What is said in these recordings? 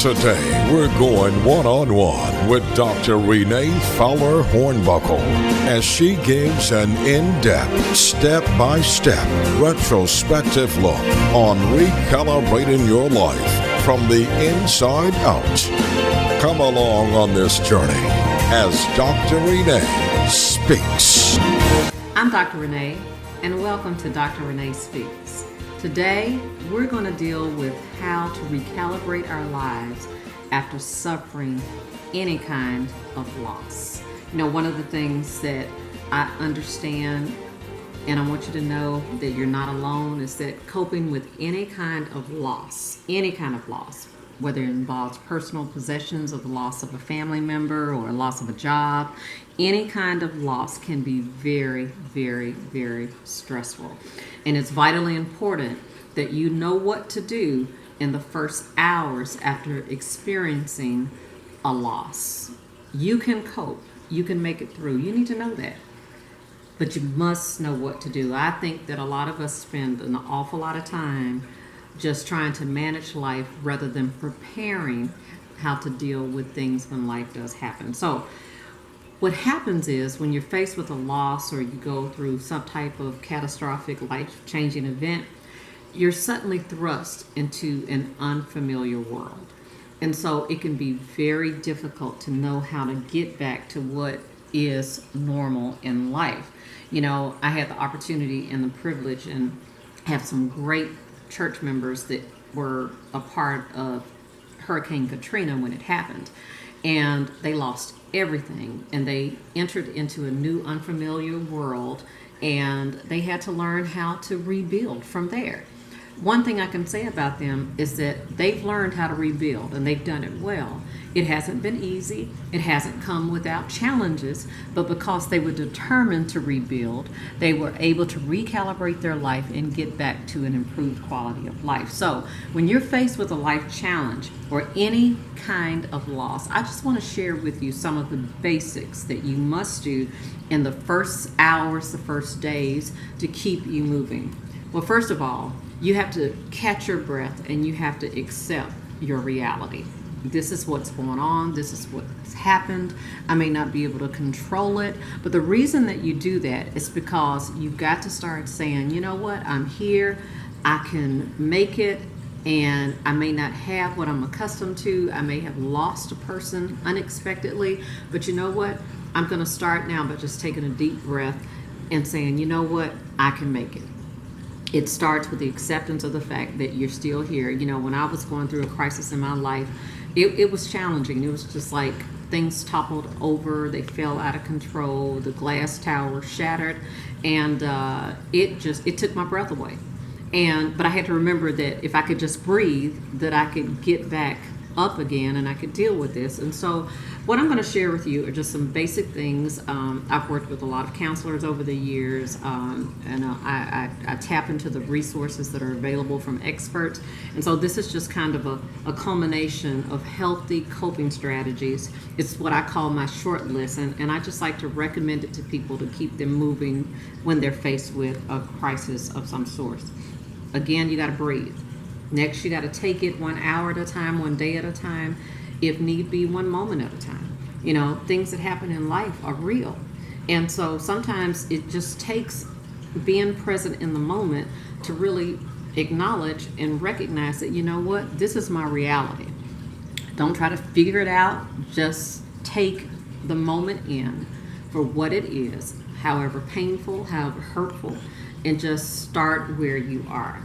Today, we're going one-on-one with Dr. Renee Fowler Hornbuckle as she gives an in-depth, step-by-step, retrospective look on recalibrating your life from the inside out. Come along on this journey as Dr. Renee speaks. I'm Dr. Renee, and welcome to drReneeSpeaks. Today, we're going to deal with how to recalibrate our lives after suffering any kind of loss. You know, one of the things that I understand, and I want you to know that you're not alone, is that coping with any kind of loss, whether it involves personal possessions or the loss of a family member or a loss of a job, any kind of loss can be very, very, very stressful. And it's vitally important that you know what to do in the first hours after experiencing a loss. You can cope. You can make it through. You need to know that. But you must know what to do. I think that a lot of us spend an awful lot of time just trying to manage life rather than preparing how to deal with things when life does happen. So what happens is when you're faced with a loss or you go through some type of catastrophic life-changing event, you're suddenly thrust into an unfamiliar world. And so it can be very difficult to know how to get back to what is normal in life. You know, I had the opportunity and the privilege and have some great church members that were a part of Hurricane Katrina when it happened. And they lost everything, and they entered into a new unfamiliar world, and they had to learn how to rebuild from there. One thing I can say about them is that they've learned how to rebuild, and they've done it well. It hasn't been easy. It hasn't come without challenges, but because they were determined to rebuild, they were able to recalibrate their life and get back to an improved quality of life. So when you're faced with a life challenge or any kind of loss, I just want to share with you some of the basics that you must do in the first hours, the first days to keep you moving. Well, first of all, you have to catch your breath and you have to accept your reality. This is what's going on. This is what's happened. I may not be able to control it, but the reason that you do that is because you've got to start saying, you know what, I'm here, I can make it, and I may not have what I'm accustomed to. I may have lost a person unexpectedly, but you know what? I'm going to start now by just taking a deep breath and saying, you know what, I can make it. It starts with the acceptance of the fact that you're still here. You know, when I was going through a crisis in my life, it was challenging. It was just like things toppled over, they fell out of control, the glass tower shattered, and it took my breath away. But I had to remember that if I could just breathe, that I could get back up again and I could deal with this. And so what I'm going to share with you are just some basic things. I've worked with a lot of counselors over the years, and I tap into the resources that are available from experts. And so this is just kind of a culmination of healthy coping strategies. It's what I call my short list, and I just like to recommend it to people to keep them moving when they're faced with a crisis of some sort. Again, you got to breathe. Next, you got to take it 1 hour at a time, 1 day at a time, if need be, 1 moment at a time. You know, things that happen in life are real. And so sometimes it just takes being present in the moment to really acknowledge and recognize that, you know what, this is my reality. Don't try to figure it out. Just take the moment in for what it is, however painful, however hurtful, and just start where you are.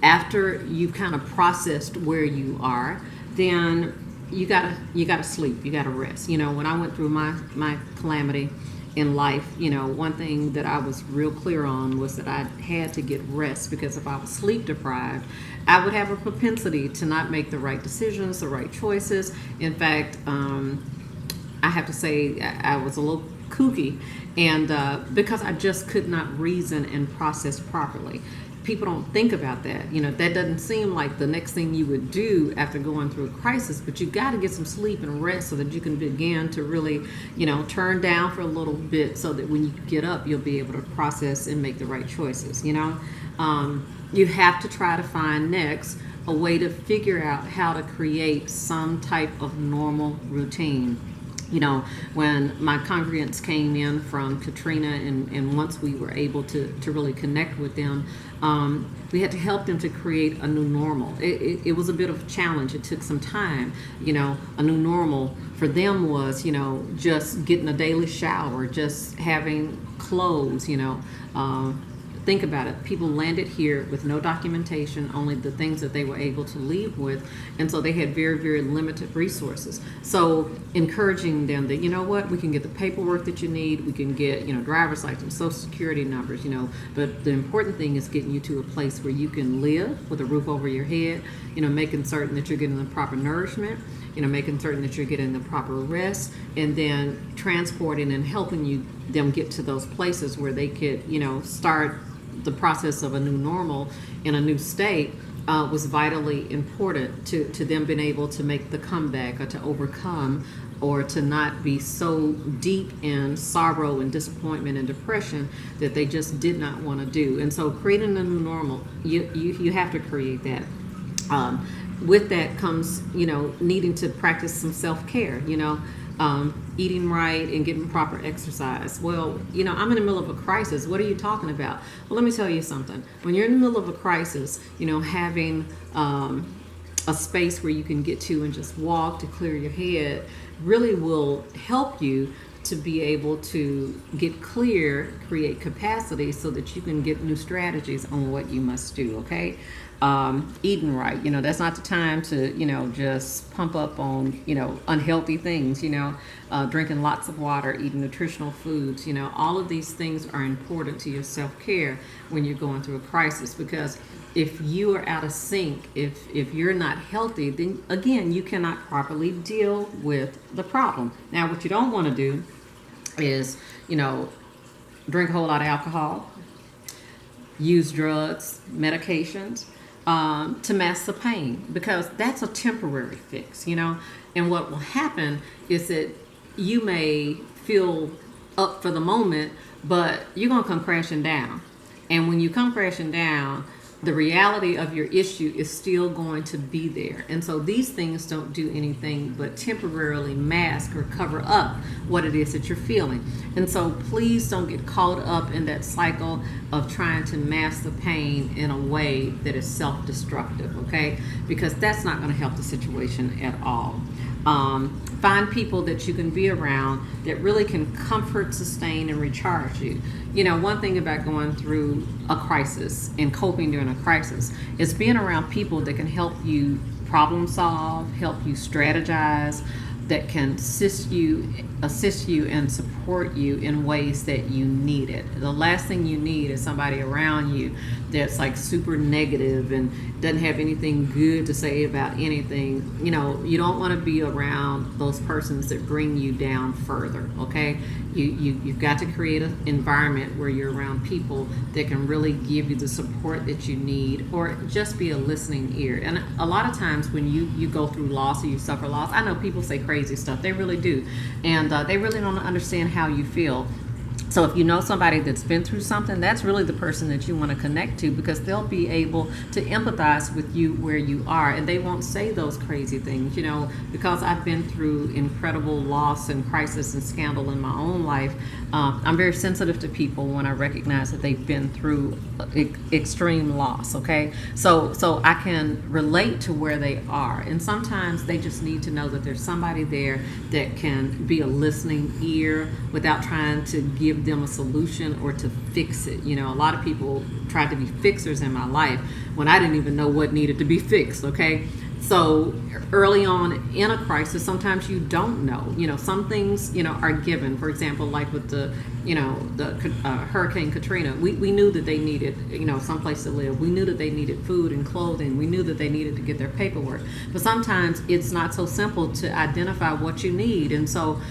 After you've kind of processed where you are, then you gotta sleep, you gotta rest. You know, when I went through my calamity in life, you know, one thing that I was real clear on was that I had to get rest, because if I was sleep deprived, I would have a propensity to not make the right decisions, the right choices. In fact, I have to say I was a little kooky, and because I just could not reason and process properly. People don't think about that. You know, that doesn't seem like the next thing you would do after going through a crisis, but you got to get some sleep and rest so that you can begin to really, you know, turn down for a little bit so that when you get up, you'll be able to process and make the right choices, you know. You have to try to find next a way to figure out how to create some type of normal routine. When my congregants came in from Katrina, and once we were able to really connect with them, we had to help them to create a new normal. It was a bit of a challenge. It took some time. A new normal for them was, just getting a daily shower, just having clothes, think about it. People landed here with no documentation, only the things that they were able to leave with. And so they had very, very limited resources. So encouraging them that, we can get the paperwork that you need. We can get, driver's license, social security numbers, but the important thing is getting you to a place where you can live with a roof over your head, making certain that you're getting the proper nourishment, making certain that you're getting the proper rest, and then transporting and helping them get to those places where they could, start the process of a new normal in a new state. Was vitally important to them being able to make the comeback, or to overcome, or to not be so deep in sorrow and disappointment and depression that they just did not want to do. And so creating a new normal, you have to create that. With that comes, needing to practice some self-care, eating right and getting proper exercise. Well, I'm in the middle of a crisis. What are you talking about? Well, let me tell you something. When you're in the middle of a crisis, having a space where you can get to and just walk to clear your head really will help you to be able to get clear, create capacity so that you can get new strategies on what you must do, okay? Eating right, that's not the time to, just pump up on, unhealthy things, drinking lots of water, eating nutritional foods, all of these things are important to your self-care when you're going through a crisis, because if you are out of sync, if you're not healthy, then again, you cannot properly deal with the problem. Now, what you don't want to do is, drink a whole lot of alcohol, use drugs, medications, to mask the pain, because that's a temporary fix, and what will happen is that you may feel up for the moment, but you're going to come crashing down. And when you come crashing down, the reality of your issue is still going to be there. And so these things don't do anything but temporarily mask or cover up what it is that you're feeling. And so please don't get caught up in that cycle of trying to mask the pain in a way that is self-destructive, okay? Because that's not going to help the situation at all. Find people that you can be around that really can comfort, sustain, and recharge you. One thing about going through a crisis and coping during a crisis is being around people that can help you problem solve, help you strategize, that can assist you and support you in ways that you need it. The last thing you need is somebody around you that's like super negative and doesn't have anything good to say about anything. You don't want to be around those persons that bring you down further, okay? You've got to create an environment where you're around people that can really give you the support that you need, or just be a listening ear. And a lot of times when you go through loss or you suffer loss, I know people say crazy stuff, they really do, and they really don't understand how you feel. So if you know somebody that's been through something, that's really the person that you want to connect to, because they'll be able to empathize with you where you are, and they won't say those crazy things, because I've been through incredible loss and crisis and scandal in my own life. I'm very sensitive to people when I recognize that they've been through extreme loss, okay? So I can relate to where they are, and sometimes they just need to know that there's somebody there that can be a listening ear without trying to give them a solution or to fix it. A lot of people tried to be fixers in my life when I didn't even know what needed to be fixed, okay? So early on in a crisis, sometimes you don't know. Some things, are given. For example, like with the Hurricane Katrina, we knew that they needed, someplace to live. We knew that they needed food and clothing. We knew that they needed to get their paperwork. But sometimes it's not so simple to identify what you need. And so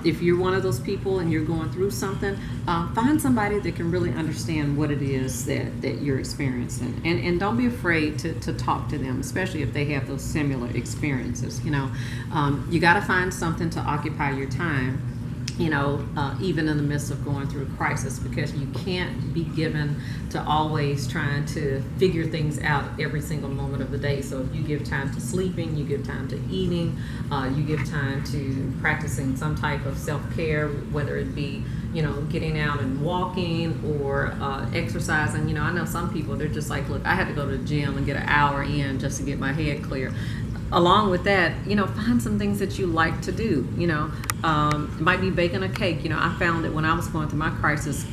if you're one of those people and you're going through something, find somebody that can really understand what it is that you're experiencing. And don't be afraid to talk to them, especially if they have those similar experiences. You got to find something to occupy your time. even in the midst of going through a crisis, because you can't be given to always trying to figure things out every single moment of the day. So if you give time to sleeping, you give time to eating, you give time to practicing some type of self-care, whether it be getting out and walking or exercising. I know some people, they're just like, look, I had to go to the gym and get an hour in just to get my head clear. Along with that, find some things that you like to do. It might be baking a cake. I found that when I was going through my crisis,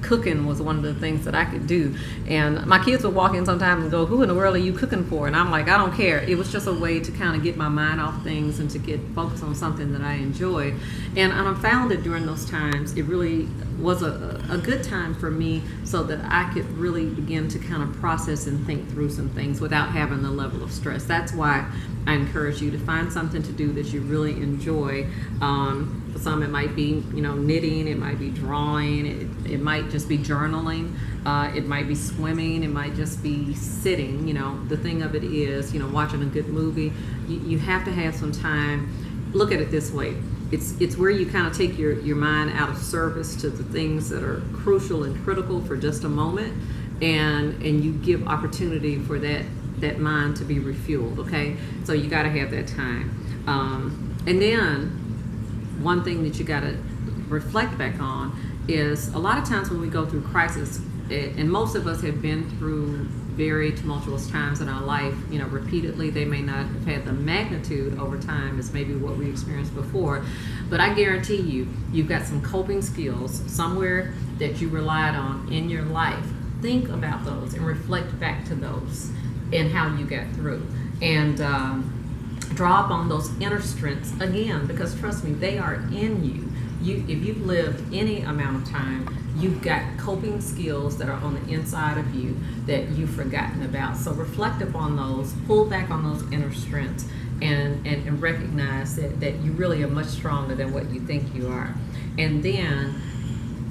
cooking was one of the things that I could do. And my kids would walk in sometimes and go, "Who in the world are you cooking for?" And I'm like, I don't care. It was just a way to kind of get my mind off things and to get focused on something that I enjoy. And I found that during those times, it really was a good time for me, so that I could really begin to kind of process and think through some things without having the level of stress. That's why I encourage you to find something to do that you really enjoy. For some, it might be knitting, it might be drawing, it might just be journaling, it might be swimming, it might just be sitting. The thing of it is, watching a good movie. You have to have some time. Look at it this way. It's where you kind of take your mind out of service to the things that are crucial and critical for just a moment, and you give opportunity for that mind to be refueled. Okay, so you got to have that time. And then one thing that you got to reflect back on is, a lot of times when we go through crisis, and most of us have been through very tumultuous times in our life, repeatedly. They may not have had the magnitude over time as maybe what we experienced before, but I guarantee you've got some coping skills somewhere that you relied on in your life. Think about those and reflect back to those and how you got through, and draw upon those inner strengths again, because trust me, they are in you. If you've lived any amount of time, you've got coping skills that are on the inside of you that you've forgotten about. So reflect upon those, pull back on those inner strengths, and recognize that you really are much stronger than what you think you are. And then,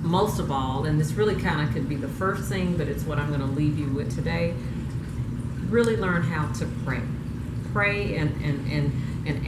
most of all, and this really kind of could be the first thing, but it's what I'm going to leave you with today, really learn how to pray. Pray and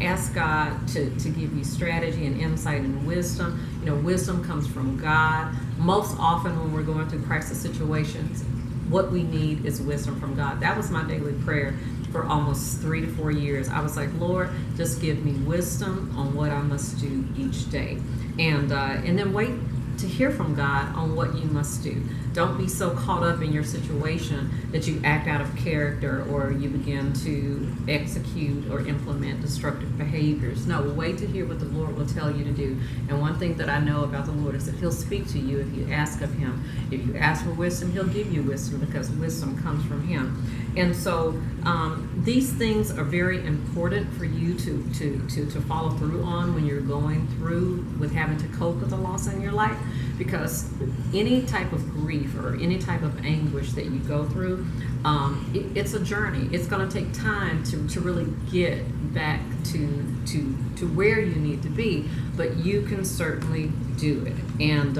ask God to give you strategy and insight and wisdom. Wisdom comes from God. Most often when we're going through crisis situations, what we need is wisdom from God. That was my daily prayer for almost 3 to 4 years. I was like, Lord, just give me wisdom on what I must do each day. And then wait to hear from God on what you must do. Don't be so caught up in your situation that you act out of character, or you begin to execute or implement destructive behaviors. No, wait to hear what the Lord will tell you to do. And one thing that I know about the Lord is that He'll speak to you if you ask of Him. If you ask for wisdom, He'll give you wisdom, because wisdom comes from Him. And so these things are very important for you to follow through on when you're going through with having to cope with a loss in your life, because any type of grief or any type of anguish that you go through, it's a journey. It's going to take time to really get back to where you need to be, but you can certainly do it. And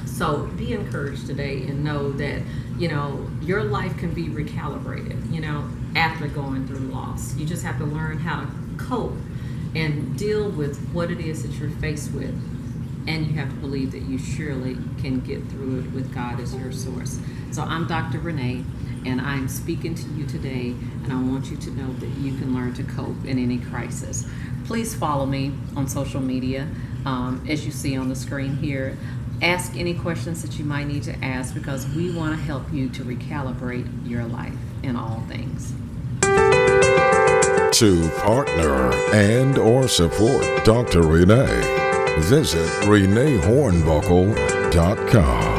so be encouraged today, and know that your life can be recalibrated after going through loss. You just have to learn how to cope and deal with what it is that you're faced with, and you have to believe that you surely can get through it with God as your source. So I'm Dr. Renee, and I'm speaking to you today, and I want you to know that you can learn to cope in any crisis. Please follow me on social media, as you see on the screen here. Ask any questions that you might need to ask, because we want to help you to recalibrate your life in all things. To partner and or support Dr. Renee, visit ReneeHornbuckle.com.